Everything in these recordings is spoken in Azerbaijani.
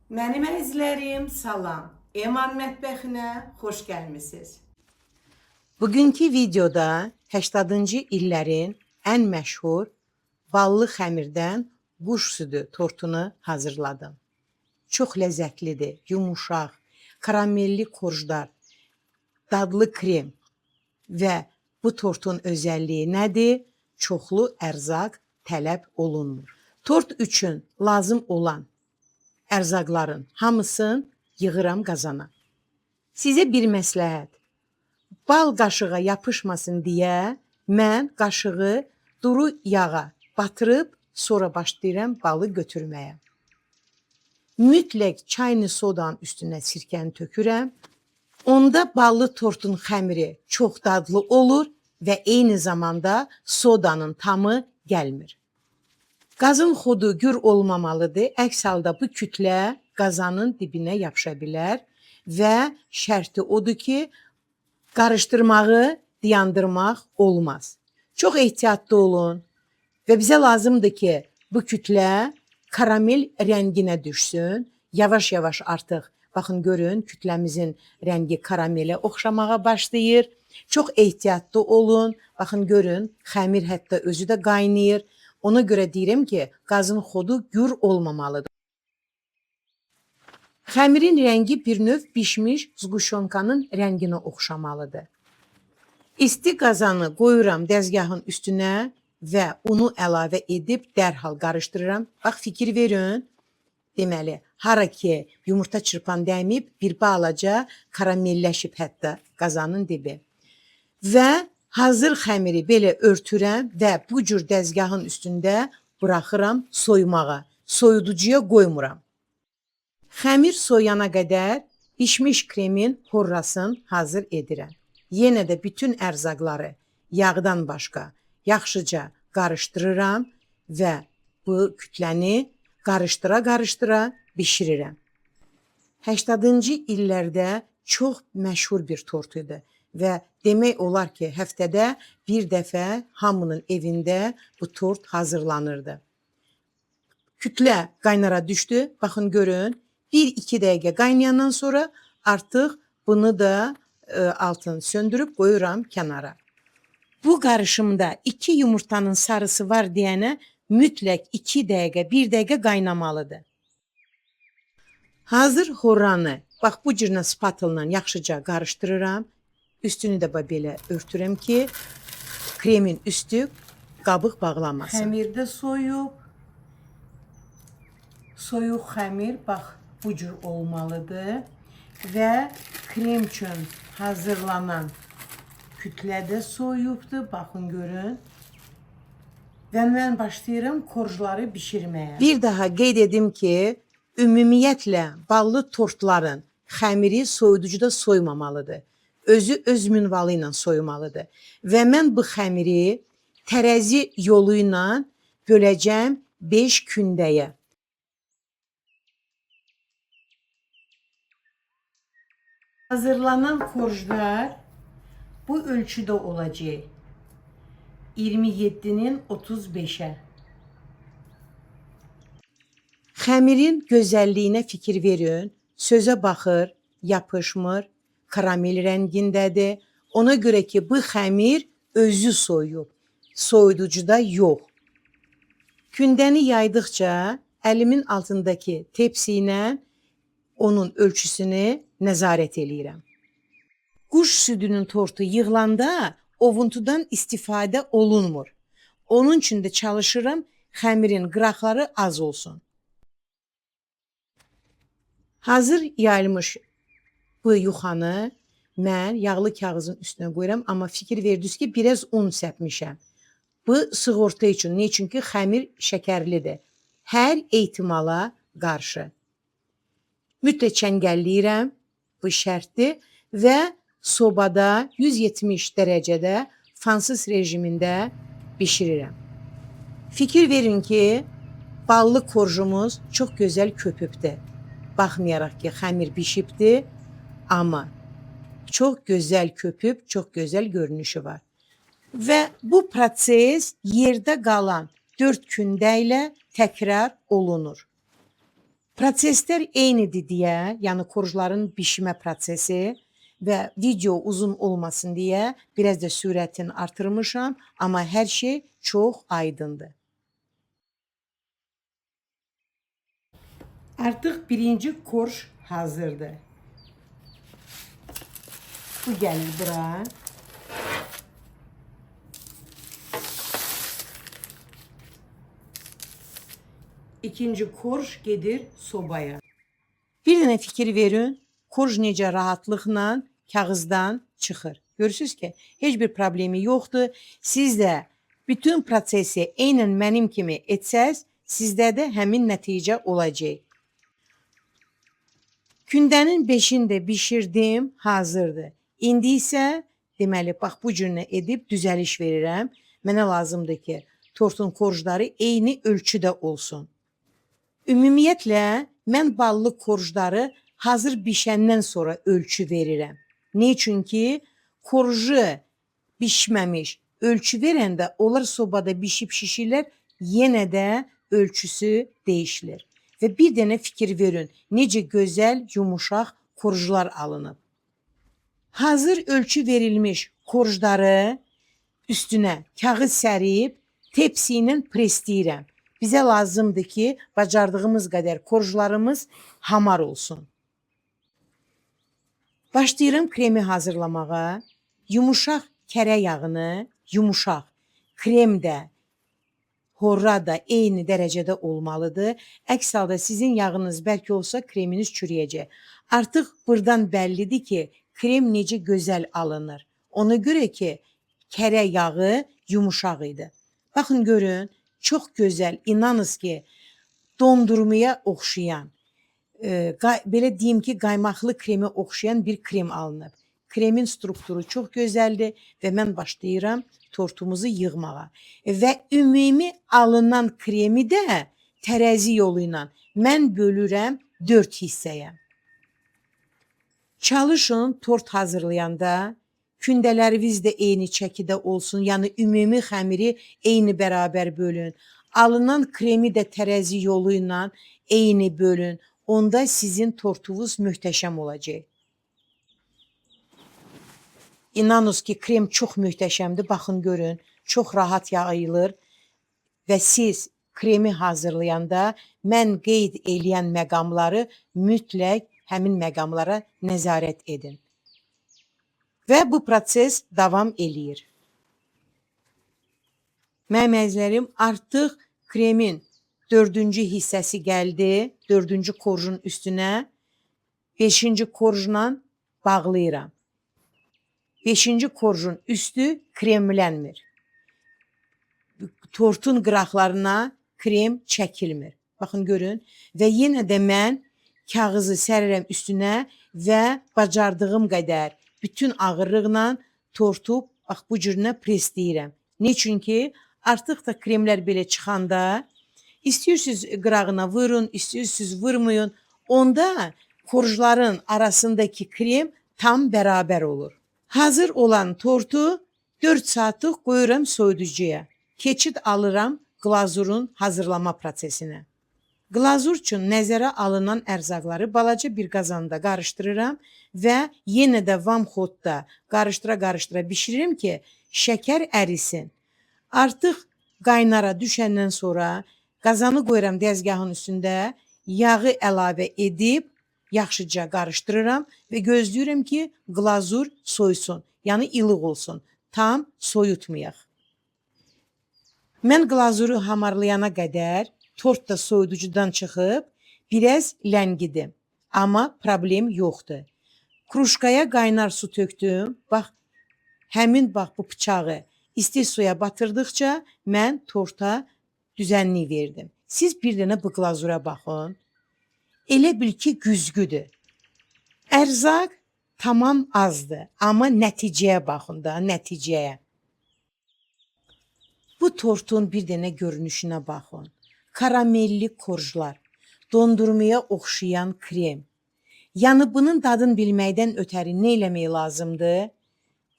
Mənim əzizlərim, salam. Eman mətbəxinə xoş gəlmisiniz. Bugünkü videoda 80-cı illərin ən məşhur ballı xəmirdən quş südü tortunu hazırladım. Çox ləzzətlidir, yumuşaq, karamelli korjlar, dadlı krem və bu tortun özəlliyi nədir? Çoxlu ərzaq tələb olunmur. Tort üçün lazım olan ərzaqların hamısını yığıram qazana. Sizə bir məsləhət. Bal qaşığa yapışmasın deyə mən qaşığı duru yağa batırıb sonra başlayıram balı götürməyə. Mütləq çayını sodanın üstünə sirkəni tökürəm. Onda ballı tortun xəmiri çox dadlı olur və eyni zamanda sodanın tamı gəlmir. Qazın xodu gür olmamalıdır. Əks halda bu kütlə qazanın dibinə yapışa bilər və şərti odur ki, qarışdırmağı dayandırmaq olmaz. Çox ehtiyatlı olun və bizə lazımdır ki, bu kütlə karamel rənginə düşsün. Yavaş-yavaş artıq, baxın görün, kütləmizin rəngi karamelə oxşamağa başlayır. Çox ehtiyatlı olun. Baxın görün, xəmir hətta özü də qaynayır. Ona görə deyirəm ki, qazın xodu gür olmamalıdır. Xəmirin rəngi bir növ bişmiş zquşonkanın rənginə oxşamalıdır. İsti qazanı qoyuram dəzgahın üstünə və unu əlavə edib dərhal qarışdırıram. Bax, fikir verin. Deməli, hara ki yumurta çırpan dəyməyib, bir balaca karamelləşib hətta qazanın dibi. Və hazır xəmiri belə örtürəm və bu cür dəzgahın üstündə buraxıram soyumağa. Soyuducuya qoymuram. Xəmir soyana qədər bişmiş kremin horrasını hazır edirəm. Yenə də bütün ərzaqları yağdan başqa yaxşıca qarışdırıram və bu kütləni qarışdıra-qarışdıra bişirirəm. 80-cı illərdə çox məşhur bir tort idi və demək olar ki, həftədə bir dəfə hamının evində bu tort hazırlanırdı. Kütlə qaynara düşdü. Baxın görün, 1-2 dəqiqə qaynayandan sonra artıq bunu da altını söndürüb qoyuram kənara. Bu qarışımda 2 yumurtanın sarısı var deyənə mütləq 2 dəqiqə, 1 dəqiqə qaynamalıdır. Hazır horranı, bax bu cürlə spatulla yaxşıca qarışdırıram. Üstünü də belə örtürəm ki, kremin üstü qabıq bağlamasın. Xəmirdə soyuq xəmir bax bu cür olmalıdır və krem üçün hazırlanan kütlə də soyubdur. Baxın görün. Və mən başlayıram korjları bişirməyə. Bir daha qeyd edim ki, ümumiyyətlə ballı tortların xəmiri soyuducuda soymamalıdır. Özü öz minvalı ilə soymalıdır. Və mən bu xəmiri tərəzi yolu ilə böləcəm 5 kündəyə. Hazırlanan korjlar bu ölçüdə olacaq. 27-nin 35-ə. Xəmirin gözəlliyinə fikir verin. Sözə baxır, yapışmır, karamel rəngindədir. Ona görə ki, bu xəmir özü soyub. Soyuducuda yox. Kündəni yaydıqca əlimin altındakı tepsi ilə onun ölçüsünü nəzarət eləyirəm. Quş südünün tortu yığılanda ovuntudan istifadə olunmur. Onun üçün də çalışıram xəmirin qıraqları az olsun. Hazır yayılmış bu yuxanı mən yağlı kağızın üstünə qoyuram, amma fikir verdiniz ki, biraz un səpmişəm. Bu sığorta üçün. Niyə? Çünki xəmir şəkərlidir. Hər ehtimala qarşı. Mütləq çəngəlləyirəm, bu şərtdir və sobada 170 dərəcədə fansız rejimində bişirirəm. Fikir verin ki, ballı korjumuz çox gözəl köpübdür. Baxmayaraq ki, xəmir bişibdir, amma çox gözəl köpüb, çox gözəl görünüşü var. Və bu proses yerdə qalan 4 kündə ilə təkrar olunur. Proseslər eynidir deyə, yəni korjların bişmə prosesi və video uzun olmasın deyə biraz da sürətini artırmışam, amma hər şey çox aydındır. Artıq birinci korj hazırdır. Bu gəlir bura. İkinci korj gedir sobaya. Bir dənə fikir verin, korj necə rahatlıqla kağızdan çıxır. Görürsünüz ki, heç bir problemi yoxdur. Siz də bütün prosesi eynən mənim kimi etsəz, sizdə də həmin nəticə olacaq. Gündənin 5-ində bişirdim, hazırdır. İndi isə deməli bax bu cür edib düzəliş verirəm. Mənə lazımdır ki, tortun korjları eyni ölçüdə olsun. Ümumiyyətlə mən ballı korjları hazır bişəndən sonra ölçü verirəm. Ne üçün ki, korju bişməmiş ölçü verəndə onlar sobada bişib şişirlər, yenə də ölçüsü değişilir. Və bir dənə fikir verin, necə gözəl, yumuşaq korjlar alınıb. Hazır ölçü verilmiş korjları üstünə kağız sərib tepsi ilə presləyirəm. Bizə lazımdır ki, bacardığımız qədər korjlarımız hamar olsun. Başlayıram kremi hazırlamağa. Yumuşaq kərə yağını, yumuşaq krem də, horra da eyni dərəcədə olmalıdır. Əks halda sizin yağınız bərk olsa kreminiz çürüyəcək. Artıq buradan bəllidir ki, krem necə gözəl alınır. Ona görə ki, kərə yağı yumuşaq idi. Baxın görün, çox gözəl, inanız ki, dondurmaya oxşayan, belə deyim ki, qaymaqlı kremi oxşayan bir krem alınıb. Kremin strukturu çox gözəldir və mən başlayıram tortumuzu yığmağa. Və ümumi alınan kremi də tərəzi yolu ilə mən bölürəm 4 hissəyə. Çalışın tort hazırlayanda kündələriniz də eyni çəkidə olsun, yəni ümumi xəmiri eyni bərabər bölün. Alınan kremi də tərəzi yolu ilə eyni bölün. Onda sizin tortunuz möhtəşəm olacaq. İnanınız ki, krem çox möhtəşəmdir. Baxın görün, çox rahat yayılır və siz kremi hazırlayanda mən qeyd eləyən məqamları mütləq həmin məqamlara nəzarət edin. Və bu proses davam eləyir. Mənim əzizlərim, artıq kremin 4-cü hissəsi gəldi. 4-cü korjun üstünə 5-ci korjla bağlayıram. 5-ci korjun üstü kremlənmir. Tortun qıraqlarına krem çəkilmir. Baxın görün. Və yenə də mən kağızı sərirəm üstünə və bacardığım qədər bütün ağırlıqla tortu bax bu cürünə presləyirəm. Neçün ki, artıq da kremlər belə çıxanda istəyirsiniz qırağına vurun, istəyirsiniz vurmayın. Onda korjların arasındakı krem tam bərabər olur. Hazır olan tortu 4 saatlıq qoyuram soyuducuya. Keçid alıram glazurun hazırlama prosesinə. Glazur üçün nəzərə alınan ərzaqları balaca bir qazanda qarışdırıram və yenə də vamxodda qarışdıra-qarışdıra bişiririm ki, şəkər ərisin. Artıq qaynara düşəndən sonra qazanı qoyuram dəzgahın üstündə, yağı əlavə edib yaxşıca qarışdırıram və gözləyirəm ki, glazur soysun, yəni ilıq olsun, tam soyutmayaq. Mən glazuru hamarlayana qədər tort da soyuducudan çıxıb biraz ləngidim, amma problem yoxdur. Krujkaya qaynar su tökdüm, bax, həmin bax bu bıçağı isti suya batırdıqca mən torta düzənlik verdim. Siz bir dənə bu glazura baxın. Elə bil ki, güzgüdür. Ərzaq tamam azdır, amma nəticəyə baxın da, nəticəyə. Bu tortun bir dənə görünüşünə baxın. Karamelli korjlar, dondurmaya oxşayan krem. Yəni bunun dadını bilməkdən ötəri nə eləmək lazımdır?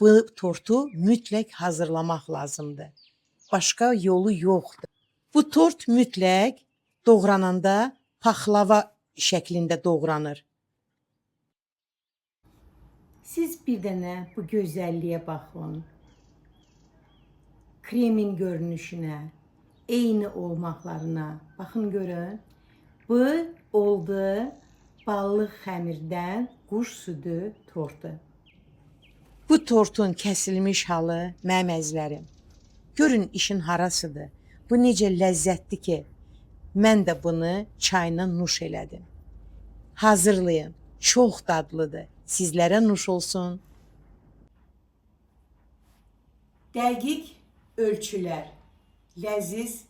Bu tortu mütləq hazırlamaq lazımdır. Başqa yolu yoxdur. Bu tort mütləq doğrananda paxlava şəklində doğranır. Siz bir dənə bu gözəlliyə baxın. Kremin görünüşünə, eyni olmaqlarına baxın görün. Bu oldu ballıq xəmirdən quş südü tortu. Bu tortun kəsilmiş halı mənim əzizlərim. Görün işin harasıdır. Bu necə ləzzətli ki, mən də bunu çayla nuş elədim. Hazırlayın, çox dadlıdır. Sizlərə nuş olsun. Dəqiq ölçülər, ləziz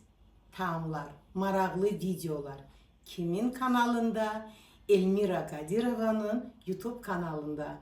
tamlar, maraqlı videolar. Kimin kanalında? Elmira Qadirovanın YouTube kanalında.